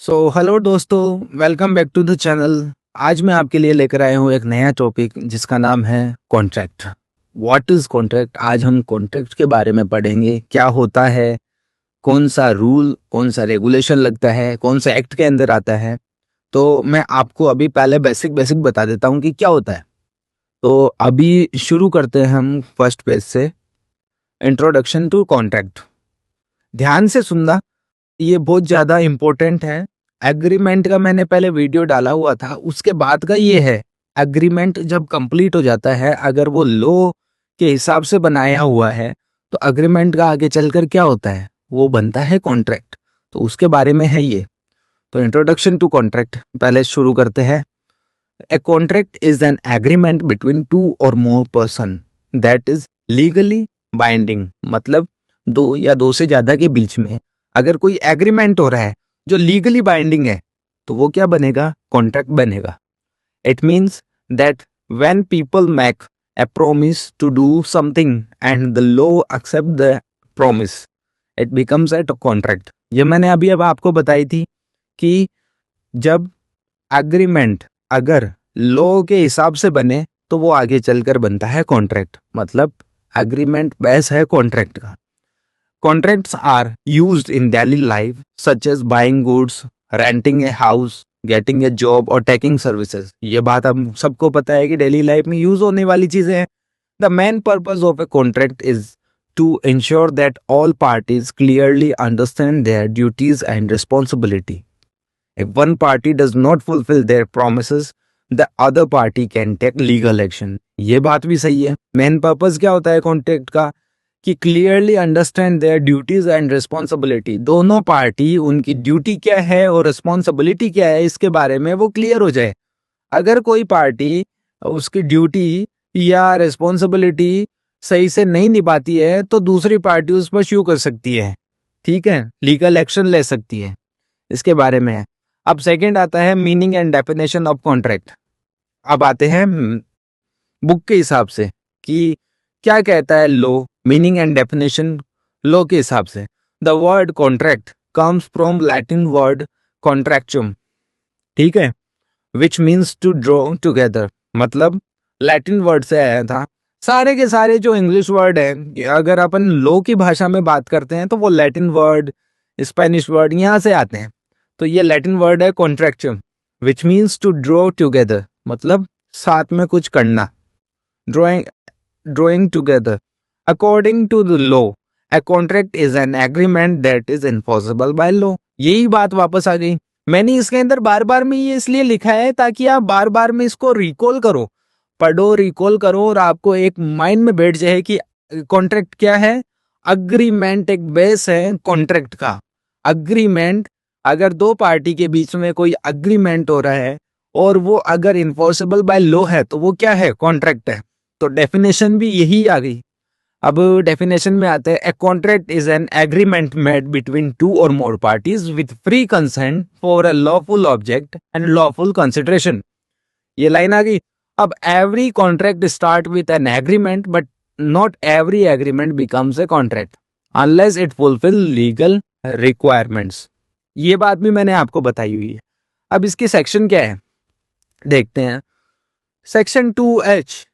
Hello दोस्तों, welcome back to the channel. आज मैं आपके लिए लेकर आया हूँ एक नया टॉपिक जिसका नाम है कॉन्ट्रैक्ट। What is contract? आज हम कॉन्ट्रैक्ट के बारे में पढ़ेंगे। क्या होता है, कौन सा रूल, कौन सा रेगुलेशन लगता है, कौन सा एक्ट के अंदर आता है। तो मैं आपको अभी पहले बेसिक बेसिक बता देता हूँ कि क्या होता है। तो अभी शुरू करते हैं हम फर्स्ट पेज से। Introduction to contract. ध्यान से सुनना, ये बहुत ज्यादा इंपॉर्टेंट है। एग्रीमेंट का मैंने पहले वीडियो डाला हुआ था, उसके बाद का ये है। एग्रीमेंट जब कंप्लीट हो जाता है, अगर वो लॉ के हिसाब से बनाया हुआ है, तो एग्रीमेंट का आगे चलकर क्या होता है, वो बनता है कॉन्ट्रैक्ट। तो उसके बारे में है ये। तो इंट्रोडक्शन टू कॉन्ट्रैक्ट पहले शुरू करते हैं। A contract is an agreement between two or more person that is legally binding. मतलब दो या दो से ज्यादा के बीच में अगर कोई एग्रीमेंट हो रहा है जो लीगली बाइंडिंग है, तो वो क्या बनेगा? कॉन्ट्रैक्ट बनेगा। It means that when people make a promise to do something and the law accept the promise, it becomes a contract. ये मैंने अभी अब आपको बताई थी कि जब एग्रीमेंट अगर लॉ के हिसाब से बने तो वो आगे चलकर बनता है कॉन्ट्रैक्ट। मतलब एग्रीमेंट बेस है कॉन्ट्रैक्ट का। Contracts are used in daily life, such as buying goods, renting a house, getting a job or taking services. ये बात हम सबको पता है कि डेली लाइफ में यूज होने वाली चीजें हैं। The main purpose of a contract is to ensure that all parties clearly understand their duties and responsibility. If one party does not fulfill their promises, the other party can take legal action. ये बात भी सही है। Main purpose क्या होता है contract का? कि clearly understand their duties and responsibility. दोनों पार्टी उनकी ड्यूटी क्या है और रिस्पॉन्सिबिलिटी क्या है, इसके बारे में वो क्लियर हो जाए। अगर कोई पार्टी उसकी ड्यूटी या रिस्पॉन्सिबिलिटी सही से नहीं निभाती है, तो दूसरी पार्टी उस पर श्यू कर सकती है, ठीक है, लीगल एक्शन ले सकती है। इसके बारे में है। अब सेकंड आता है meaning and definition of contract. अब आते हैं बुक के हिसाब से कि क्या कहता है law. Meaning and definition law के हिसाब से, the word contract comes from Latin word contractum, ठीक है, which means to draw together. मतलब लैटिन वर्ड से आया था। सारे के सारे जो इंग्लिश वर्ड है, अगर अपन लॉ की भाषा में बात करते हैं तो वो लैटिन वर्ड, स्पेनिश वर्ड यहाँ से आते हैं। तो ये लैटिन वर्ड है contractum, which means to draw together, मतलब साथ में कुछ करना, drawing together. According to the law, a contract is an agreement that is enforceable by law. यही बात वापस आ गई। मैंने इसके अंदर बार बार में ये इसलिए लिखा है ताकि आप बार बार में इसको रिकॉल करो, पढ़ो, रिकॉल करो और आपको एक माइंड में बैठ जाए कि कॉन्ट्रैक्ट क्या है। अग्रीमेंट एक बेस है कॉन्ट्रैक्ट का। अग्रीमेंट, अगर दो पार्टी के बीच में कोई अग्रीमेंट हो रहा है और वो अगर इन्फोर्सेबल बाय लॉ है, तो वो क्या है? कॉन्ट्रैक्ट है। तो डेफिनेशन भी यही आ गई। अब डेफिनेशन में आते हैं। A contract is an agreement made between two or more parties with free consent for a lawful object and lawful consideration. ये लाइन आ गई। अब every contract start with an agreement, but not every agreement becomes a contract unless it fulfill legal requirements. ये बात भी मैंने आपको बताई हुई है। अब इसकी सेक्शन क्या है देखते हैं। सेक्शन 2H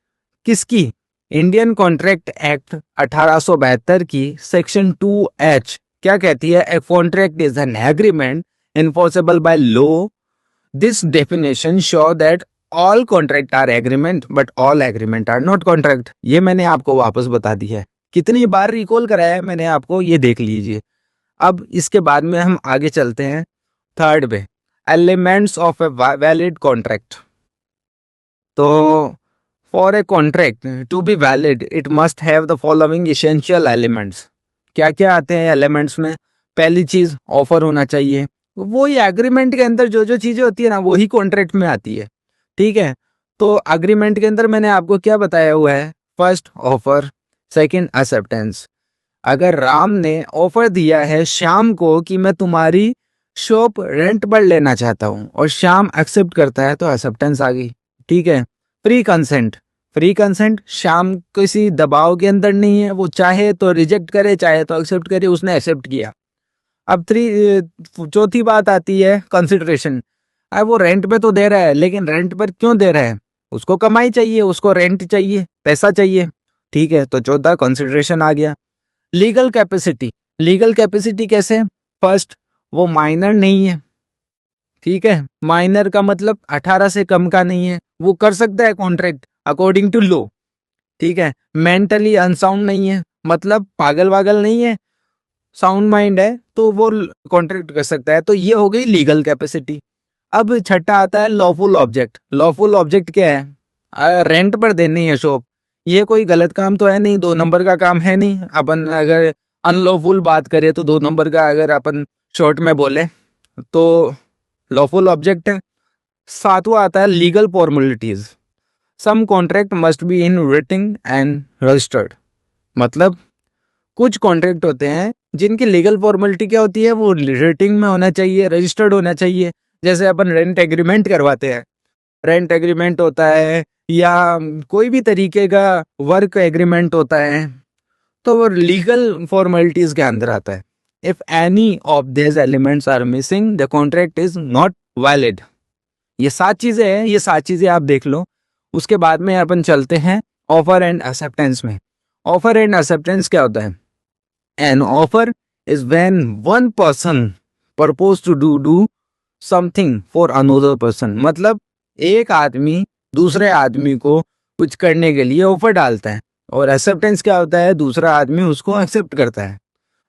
किसकी? इंडियन कॉन्ट्रैक्ट एक्ट 1872 की सेक्शन 2H क्या कहती है? A contract is an agreement enforceable by law. This definition show that all contract are agreement but all agreement are not contract. ये मैंने आपको वापस बता दी है। कितनी बार रिकॉल कराया है मैंने आपको, ये देख लीजिए। अब इसके बाद में हम आगे चलते हैं थर्ड पे, elements of a valid contract. तो For a contract to be valid, it must have the following essential elements. क्या क्या आते हैं एलिमेंट्स में? पहली चीज, ऑफर होना चाहिए। वही एग्रीमेंट के अंदर जो जो चीजें होती है ना, वही कॉन्ट्रैक्ट में आती है, ठीक है। तो एग्रीमेंट के अंदर मैंने आपको क्या बताया हुआ है? First offer, second acceptance. अगर राम ने ऑफर दिया है श्याम को कि मैं तुम्हारी शॉप रेंट पर लेना चाहता हूं, और श्याम एक्सेप्ट करता है, तो एक्सेप्टेंस आ गई, ठीक है। Free consent, free consent, Shyam किसी दबाव के अंदर नहीं है, वो चाहे तो रिजेक्ट करे, चाहे तो एक्सेप्ट करे, उसने एक्सेप्ट किया। अब चौथी बात आती है कंसिडरेशन। अब वो रेंट पे तो दे रहा है, लेकिन रेंट पर क्यों दे रहा है? उसको कमाई चाहिए, उसको रेंट चाहिए, पैसा चाहिए। ठीक है, तो चौथा कंसिडरेशन आ गया। Legal capacity. लीगल कैपेसिटी कैसे? फर्स्ट, वो माइनर नहीं है। ठीक है, माइनर का मतलब 18 से कम का नहीं है, वो कर सकता है कॉन्ट्रैक्ट अकॉर्डिंग टू लॉ। ठीक है, मेंटली अनसाउंड नहीं है, मतलब पागल वागल नहीं है, साउंड माइंड है, तो वो कॉन्ट्रैक्ट कर सकता है। तो ये हो गई लीगल कैपेसिटी। अब छठा आता है लॉफुल ऑब्जेक्ट। लॉफुल ऑब्जेक्ट क्या है? रेंट पर देनी है शॉप, ये कोई गलत काम तो है नहीं, 2 नंबर का काम है नहीं। अपन अगर अनलॉफुल बात करें तो 2 नंबर का अगर अपन शॉर्ट में बोले तो लॉफुल ऑब्जेक्ट है। सातवां आता है legal formalities. Some contract must be in writing and registered. मतलब कुछ कॉन्ट्रैक्ट होते हैं जिनकी लीगल फॉर्मेलिटी क्या होती है, वो रिटिंग में होना चाहिए, रजिस्टर्ड होना चाहिए। जैसे अपन रेंट एग्रीमेंट करवाते हैं, रेंट एग्रीमेंट होता है, या कोई भी तरीके का वर्क एग्रीमेंट होता है, तो वो लीगल फॉर्मेलिटीज के अंदर आता है। If any of this elements are missing the contract is not valid. ये 7 चीजें हैं, ये 7 चीजें आप देख लो। उसके बाद में अपन चलते हैं ऑफर एंड एक्सेप्टेंस में। ऑफर एंड एक्सेप्टेंस क्या होता है? An offer is when one person propose to do something for another person. मतलब एक आदमी दूसरे आदमी को कुछ करने के लिए ऑफर डालता है, और एक्सेप्टेंस क्या होता है? दूसरा आदमी उसको एक्सेप्ट करता है।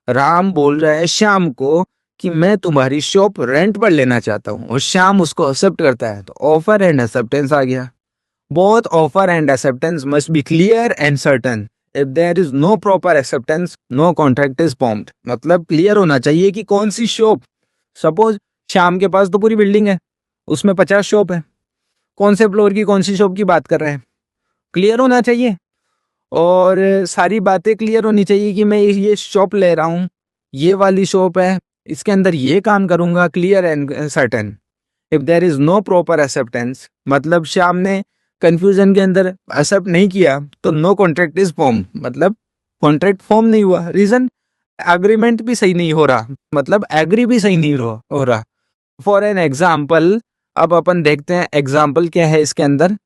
राम बोल रहा है श्याम को कि मैं तुम्हारी शॉप रेंट पर लेना चाहता हूँ, और श्याम उसको एक्सेप्ट करता है, तो ऑफर एंड एक्सेप्टेंस आ गया। Both offer and acceptance must be clear and certain. If there is no proper acceptance no contract is formed. मतलब क्लियर होना चाहिए कि कौन सी शॉप। सपोज श्याम के पास तो पूरी बिल्डिंग है, उसमें 50 शॉप है, कौन से फ्लोर की कौन सी शॉप की बात कर रहे हैं, क्लियर होना चाहिए। और सारी बातें क्लियर होनी चाहिए कि मैं ये शॉप ले रहा हूँ, ये वाली शॉप है, इसके अंदर ये काम करूंगा, clear and certain. If there is no proper acceptance, मतलब श्याम ने कंफ्यूजन के अंदर एक्सेप्ट नहीं किया, तो नो कॉन्ट्रैक्ट इज फॉर्म, मतलब कॉन्ट्रैक्ट फॉर्म नहीं हुआ। रीजन, एग्रीमेंट भी सही नहीं हो रहा, मतलब एग्री भी सही नहीं हो रहा। फॉर एन एग्जाम्पल, अब अपन देखते हैं एग्जाम्पल क्या है इसके अंदर।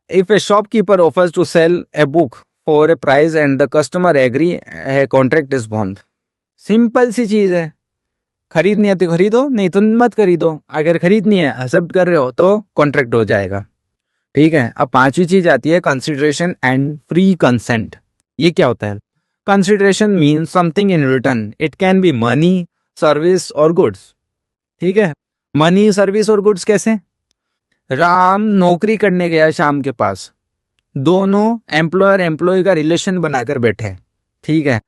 If a shopkeeper offers to sell a book for a price and the customer agree, a contract is bond. Simple सी चीज है, खरीदनी है तो खरीदो, नहीं तो मत खरीदो। अगर खरीदनी है, एक्सेप्ट कर रहे हो, तो कॉन्ट्रैक्ट हो जाएगा। ठीक है, अब पांचवी चीज आती है कंसिडरेशन एंड फ्री कंसेंट। ये क्या होता है? Consideration means something in return. It can be money, service और गुड्स। ठीक है, मनी, सर्विस और गुड्स कैसे? राम नौकरी करने गया शाम के पास, दोनों एम्प्लॉयर एम्प्लॉय का रिलेशन बनाकर बैठे। ठीक है,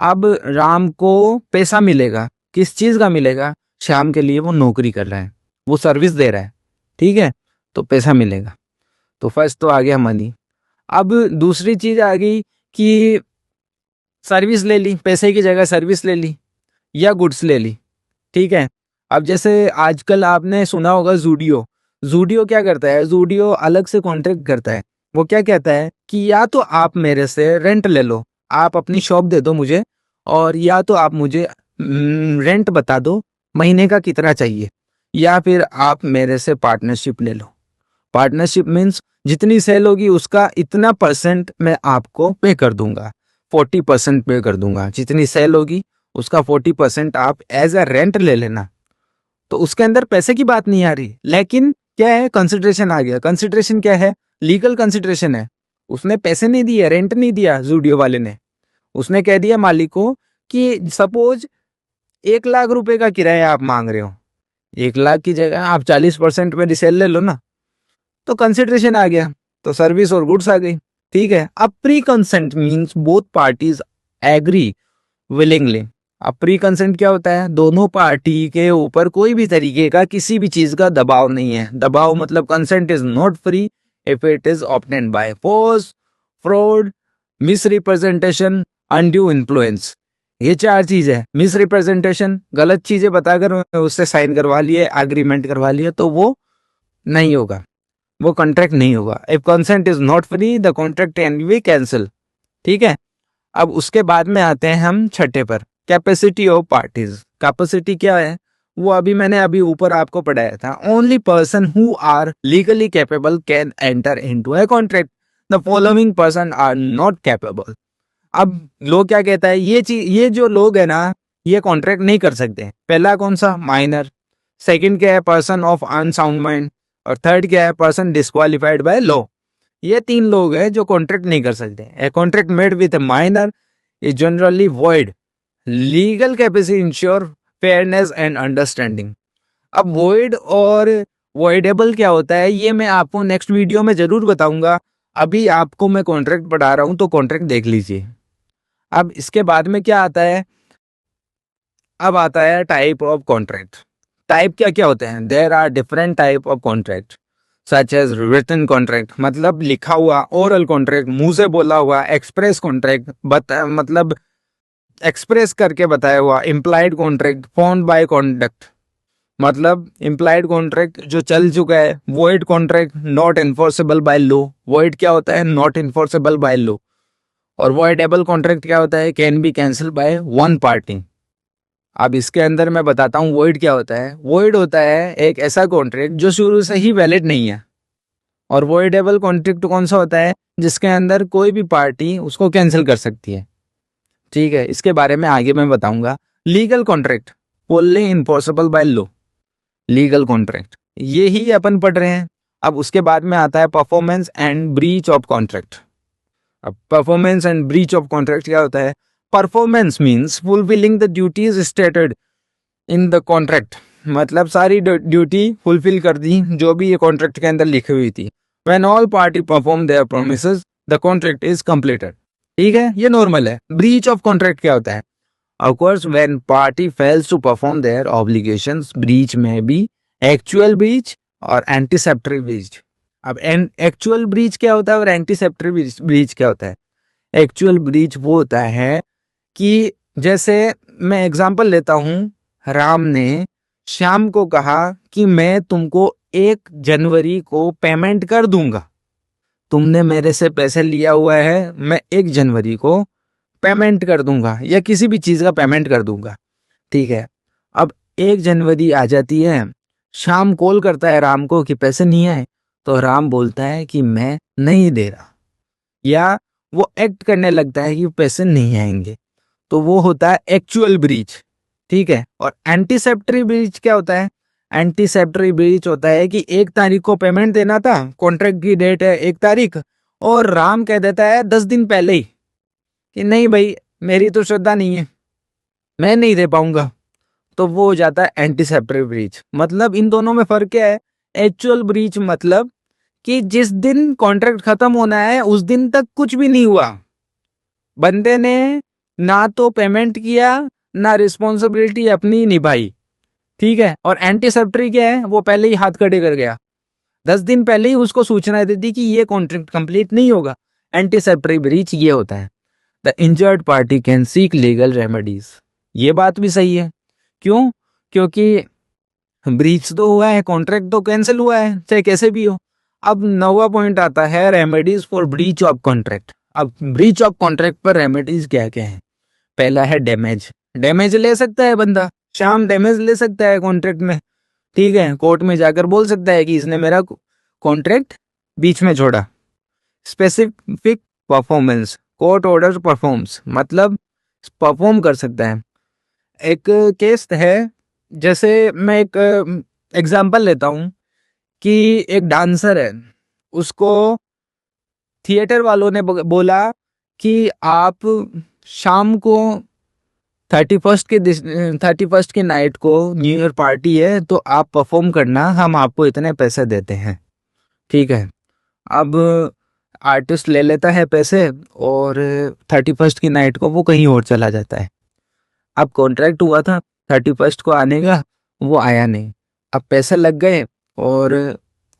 अब राम को पैसा मिलेगा, किस चीज का मिलेगा? श्याम के लिए वो नौकरी कर रहा है, वो सर्विस दे रहा है। ठीक है, तो पैसा मिलेगा। तो फर्स्ट तो आ गया मनी। अब दूसरी चीज आ गई कि सर्विस ले ली, पैसे की जगह सर्विस ले ली, या गुड्स ले ली। ठीक है, अब जैसे आजकल आपने सुना होगा जूडियो। जूडियो क्या करता है? जूडियो अलग से कॉन्ट्रैक्ट करता है। वो क्या कहता है कि या तो आप मेरे से रेंट ले लो, आप अपनी शॉप दे दो मुझे, और या तो आप मुझे रेंट बता दो महीने का कितना चाहिए, या फिर आप मेरे से पार्टनरशिप ले लो। पार्टनरशिप मीन्स जितनी सेल होगी उसका इतना परसेंट मैं आपको पे कर दूंगा, 40% पे कर दूंगा। जितनी सेल होगी उसका 40% आप एज अ रेंट ले लेना। तो उसके अंदर पैसे की बात नहीं आ रही, लेकिन क्या है? कंसिडरेशन आ गया। कंसिडरेशन क्या है? लीगल कंसिडरेशन है। उसने पैसे नहीं दिए, रेंट नहीं दिया जूडियो वाले ने। उसने कह दिया मालिक को कि सपोज 1 लाख रुपए का किराया आप मांग रहे हो, 1 लाख की जगह आप 40% में रिसेल ले लो ना, तो कंसिडरेशन आ गया, तो सर्विस और गुड्स आ गई। ठीक है, अब free consent means both parties agree willingly. अब प्री कंसेंट क्या होता है? दोनों पार्टी के ऊपर कोई भी तरीके का किसी भी चीज का दबाव नहीं है। दबाव मतलब consent is not free if it is obtained by force, fraud, misrepresentation, undue influence. ये 4 चीज है। मिसरिप्रेजेंटेशन, गलत चीजें बताकर उससे साइन करवा लिए, एग्रीमेंट करवा लिए, तो वो नहीं होगा, वो कॉन्ट्रैक्ट नहीं होगा। If consent is not free the contract can be cancel. ठीक है, अब उसके बाद में आते हैं हम छठे पर, कैपेसिटी ऑफ पार्टीज। कैपेसिटी क्या है वो मैंने ऊपर आपको पढ़ाया था। Only person who are legally capable can enter into a contract, the following person are not capable. अब लोग क्या कहता है, ये जो लोग है ना ये कॉन्ट्रैक्ट नहीं कर सकते। पहला कौन सा, माइनर। सेकंड क्या है, पर्सन ऑफ अनसाउंड माइंड। और थर्ड क्या है, पर्सन डिस्क्वालिफाइड बाय लॉ। ये 3 लोग हैं जो कॉन्ट्रैक्ट नहीं कर सकते। A contract made with A minor is generally void. Legal capacity ensure fairness and understanding. अब वॉइड और वॉइडेबल क्या होता है ये मैं आपको नेक्स्ट वीडियो में जरूर बताऊंगा। अभी आपको मैं कॉन्ट्रैक्ट पढ़ा रहा हूं तो कॉन्ट्रैक्ट देख लीजिए। अब इसके बाद में क्या आता है, अब आता है टाइप ऑफ कॉन्ट्रैक्ट। टाइप क्या क्या होते हैं, there are different type of contract such as written contract, मतलब लिखा हुआ, ओरल कॉन्ट्रैक्ट, मुंह से बोला हुआ, एक्सप्रेस कॉन्ट्रैक्ट मतलब एक्सप्रेस करके बताया हुआ, implied contract, formed by conduct, मतलब इम्प्लाइड कॉन्ट्रैक्ट जो चल चुका है, void contract not enforceable by law. Void क्या होता है, नॉट एनफोर्सेबल बाय लॉ। और वॉइडेबल कॉन्ट्रैक्ट क्या होता है, can be cancel by one party. अब इसके अंदर मैं बताता हूँ वॉइड क्या होता है। वॉइड होता है एक ऐसा कॉन्ट्रैक्ट जो शुरू से ही वैलिड नहीं है। और वॉइडेबल कॉन्ट्रैक्ट कौन सा होता है, जिसके अंदर कोई भी पार्टी उसको कैंसिल कर सकती है। ठीक है, इसके बारे में आगे मैं बताऊंगा। Legal contract fully enforceable by law, legal contract ये ही अपन पढ़ रहे हैं। अब उसके बाद में आता है performance and breach of contract. अब performance and breach of contract क्या होता है, performance means fulfilling the duties stated in the contract, मतलब सारी ड्यूटी फुलफिल कर दी जो भी ये कॉन्ट्रैक्ट के अंदर लिखी हुई थी। When all party perform their promises the contract is completed. ठीक है, ये नॉर्मल है। ब्रीच ऑफ कॉन्ट्रैक्ट क्या होता है, of course when party fails to perform their obligations, breach में भी एक्चुअल ब्रीच और एंटीसेप्टरी ब्रीच। अब एक्चुअल ब्रीच क्या होता है और एंटीसेप्टरी ब्रीच क्या होता है। एक्चुअल ब्रीच वो होता है कि जैसे मैं एग्जांपल लेता हूं, राम ने श्याम को कहा कि मैं तुमको 1 जनवरी को पेमेंट कर दूंगा, तुमने मेरे से पैसे लिया हुआ है, मैं 1 जनवरी को पेमेंट कर दूंगा या किसी भी चीज का पेमेंट कर दूंगा। ठीक है, अब 1 जनवरी आ जाती है, श्याम कॉल करता है राम को कि पैसे नहीं आए, तो राम बोलता है कि मैं नहीं दे रहा, या वो एक्ट करने लगता है कि पैसे नहीं आएंगे, तो वो होता है एक्चुअल ब्रीच। ठीक है, और एंटीसेप्टरी ब्रीच क्या होता है, एंटीसेप्टरी ब्रीच होता है कि 1 तारीख को पेमेंट देना था, कॉन्ट्रैक्ट की डेट है 1 तारीख, और राम कह देता है 10 दिन पहले ही कि नहीं भाई मेरी तो श्रद्धा नहीं है, मैं नहीं दे पाऊंगा, तो वो हो जाता है एंटीसेप्टरी ब्रीच। मतलब इन दोनों में फर्क क्या है, एक्चुअल ब्रीच मतलब कि जिस दिन कॉन्ट्रैक्ट खत्म होना है उस दिन तक कुछ भी नहीं हुआ, बंदे ने ना तो पेमेंट किया ना रिस्पॉन्सिबिलिटी अपनी निभाई। ठीक है, और एंटीसेप्टरी क्या है, वो पहले ही हाथ खड़े कर गया, 10 दिन पहले ही उसको सूचना दे दी कि ये कॉन्ट्रैक्ट कंप्लीट नहीं होगा। एंटीसेप्टरी ब्रीच ये होता है। The injured party can seek legal remedies. ये बात भी सही है, क्यों, क्योंकि ब्रीच तो हुआ है, कॉन्ट्रैक्ट तो कैंसिल हुआ है, चाहे कैसे भी हो। अब 9वां पॉइंट आता है remedies for breach of contract. अब ब्रीच ऑफ कॉन्ट्रैक्ट पर रेमेडीज क्या क्या है। पहला है डैमेज। डैमेज ले सकता है बंदा, श्याम डैमेज ले सकता है कॉन्ट्रैक्ट में। ठीक है, कोर्ट में जाकर बोल सकता है कि इसने मेरा कॉन्ट्रैक्ट बीच में छोड़ा। Specific performance, court order performs, मतलब परफॉर्म कर सकता है। एक केस है, जैसे मैं एक एग्जांपल लेता हूं कि एक डांसर है, उसको थिएटर वालों ने बोला कि आप शाम को 31 की नाइट को न्यू ईयर पार्टी है, तो आप परफॉर्म करना, हम आपको इतने पैसे देते हैं। ठीक है, अब आर्टिस्ट ले लेता है पैसे और 31 की नाइट को वो कहीं और चला जाता है। अब कॉन्ट्रैक्ट हुआ था 31 को आने का, वो आया नहीं। अब पैसे लग गए और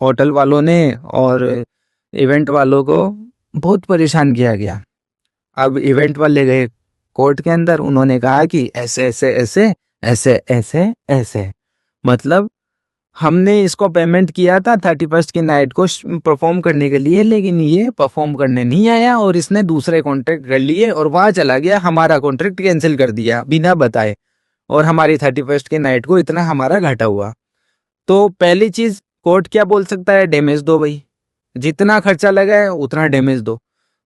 होटल वालों ने और इवेंट वालों को बहुत परेशान किया गया। अब इवेंट वाले गए कोर्ट के अंदर, उन्होंने कहा कि ऐसे ऐसे ऐसे ऐसे ऐसे ऐसे, मतलब हमने इसको पेमेंट किया था 31 की नाइट को परफॉर्म करने के लिए, लेकिन ये परफॉर्म करने नहीं आया और इसने दूसरे कॉन्ट्रैक्ट कर लिए और वहां चला गया, हमारा कॉन्ट्रैक्ट कैंसिल कर दिया बिना बताए। और हमारी 31st की नाइट को इतना हमारा घाटा हुआ। तो पहली चीज कोर्ट क्या बोल सकता है, डैमेज दो भाई, जितना खर्चा लगा है उतना डैमेज दो।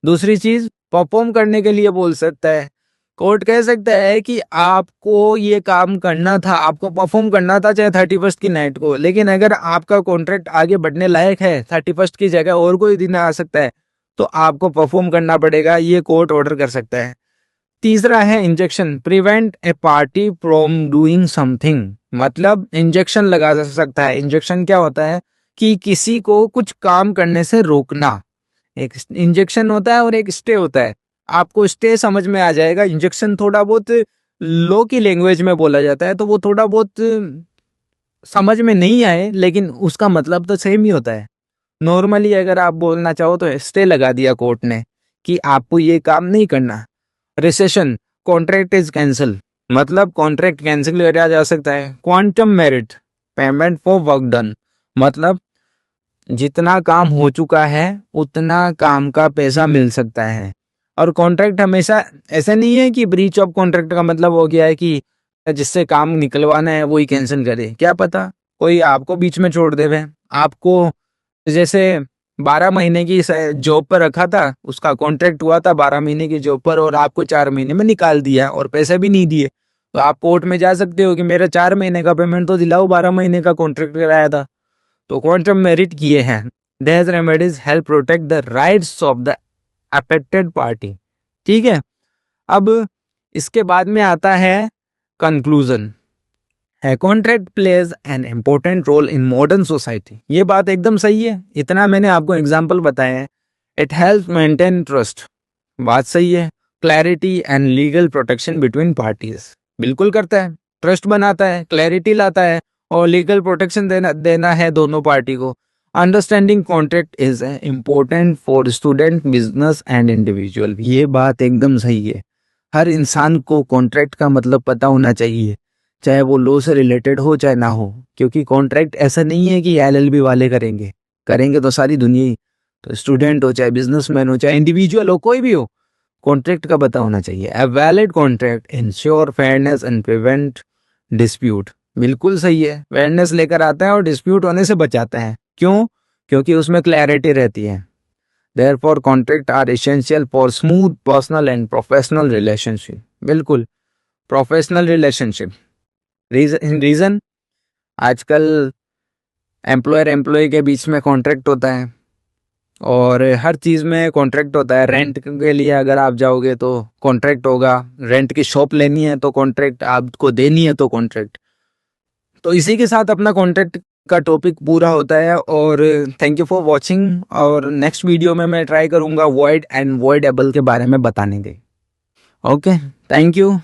दूसरी चीज परफॉर्म करने के लिए बोल सकता है, कोर्ट कह सकता है कि आपको ये काम करना था, आपको परफॉर्म करना था चाहे 31st की नाइट को, लेकिन अगर आपका कॉन्ट्रैक्ट आगे बढ़ने लायक है, 31st की जगह और कोई दिन आ सकता है, तो आपको परफॉर्म करना पड़ेगा, ये कोर्ट ऑर्डर कर सकता है। तीसरा है injection, prevent A party from doing something, मतलब इंजेक्शन लगा सकता है। इंजेक्शन क्या होता है कि किसी को कुछ काम करने से रोकना। एक इंजेक्शन होता है और एक स्टे होता है। आपको स्टे समझ में आ जाएगा, इंजेक्शन थोड़ा बहुत लो की लैंग्वेज में बोला जाता है, तो वो थोड़ा बहुत समझ में नहीं आए, लेकिन उसका मतलब तो सेम ही होता है। नॉर्मली अगर आप बोलना चाहो तो स्टे लगा दिया कोर्ट ने कि आपको ये काम नहीं करना। रिसेशन, कॉन्ट्रैक्ट इज कैंसिल, मतलब कॉन्ट्रैक्ट कैंसिल किया जा सकता है। Quantum merit, payment for work done, मतलब जितना काम हो चुका है उतना काम का पैसा मिल सकता है। और कॉन्ट्रैक्ट हमेशा ऐसा नहीं है कि ब्रीच ऑफ कॉन्ट्रैक्ट का मतलब हो गया है कि जिससे काम निकलवाना है वही कैंसिल करे, क्या पता कोई आपको बीच में छोड़ देवे। आपको जैसे 12 महीने की जॉब पर रखा था, उसका कॉन्ट्रैक्ट हुआ था 12 महीने की जॉब पर, और आपको 4 महीने में निकाल दिया और पैसे भी नहीं दिए, तो आप कोर्ट में जा सकते हो कि मेरा 4 महीने का पेमेंट तो दिलाओ, 12 महीने का कॉन्ट्रैक्ट कराया था। तो क्वांटम मेरिट किए हैं। दहेज remedies help protect the rights of the affected party. ठीक है, अब इसके बाद में आता है कंक्लूजन। है contract plays an important role in modern society, ये बात एकदम सही है, इतना मैंने आपको एग्जाम्पल बताया है। इट हेल्प मेंटेन ट्रस्ट, बात सही है। Clarity and legal protection between parties, बिल्कुल करता है, ट्रस्ट बनाता है, क्लैरिटी लाता है और लीगल प्रोटेक्शन देना है दोनों पार्टी को। Understanding contract is important for student, business and individual, ये बात एकदम सही है। हर इंसान को कॉन्ट्रैक्ट का मतलब पता होना चाहिए, चाहे वो लॉ से रिलेटेड हो चाहे ना हो, क्योंकि कॉन्ट्रैक्ट ऐसा नहीं है कि एलएलबी वाले करेंगे, करेंगे तो सारी दुनिया ही। तो स्टूडेंट हो चाहे बिजनेसमैन हो चाहे इंडिविजुअल हो, कोई भी हो, कॉन्ट्रैक्ट का पता होना चाहिए। A valid contract ensure fairness and prevent dispute, बिल्कुल सही है, फेयरनेस लेकर आता है और डिस्प्यूट होने से बचाता है। क्यों? क्योंकि उसमें क्लैरिटी रहती है। Therefore, contract are essential for smooth personal and professional relationship. बिल्कुल, प्रोफेशनल रिलेशनशिप। रीजन आजकल एम्प्लॉयर एम्प्लॉय के बीच में कॉन्ट्रैक्ट होता है और हर चीज़ में कॉन्ट्रैक्ट होता है। रेंट के लिए अगर आप जाओगे तो कॉन्ट्रैक्ट होगा, रेंट की शॉप लेनी है तो कॉन्ट्रैक्ट, आपको देनी है तो कॉन्ट्रैक्ट। तो इसी के साथ अपना कॉन्ट्रैक्ट का टॉपिक पूरा होता है। और थैंक यू फॉर वॉचिंग, और नेक्स्ट वीडियो में मैं ट्राई करूँगा वॉइड एंड वॉइडेबल के बारे में बताने के। Okay, thank you.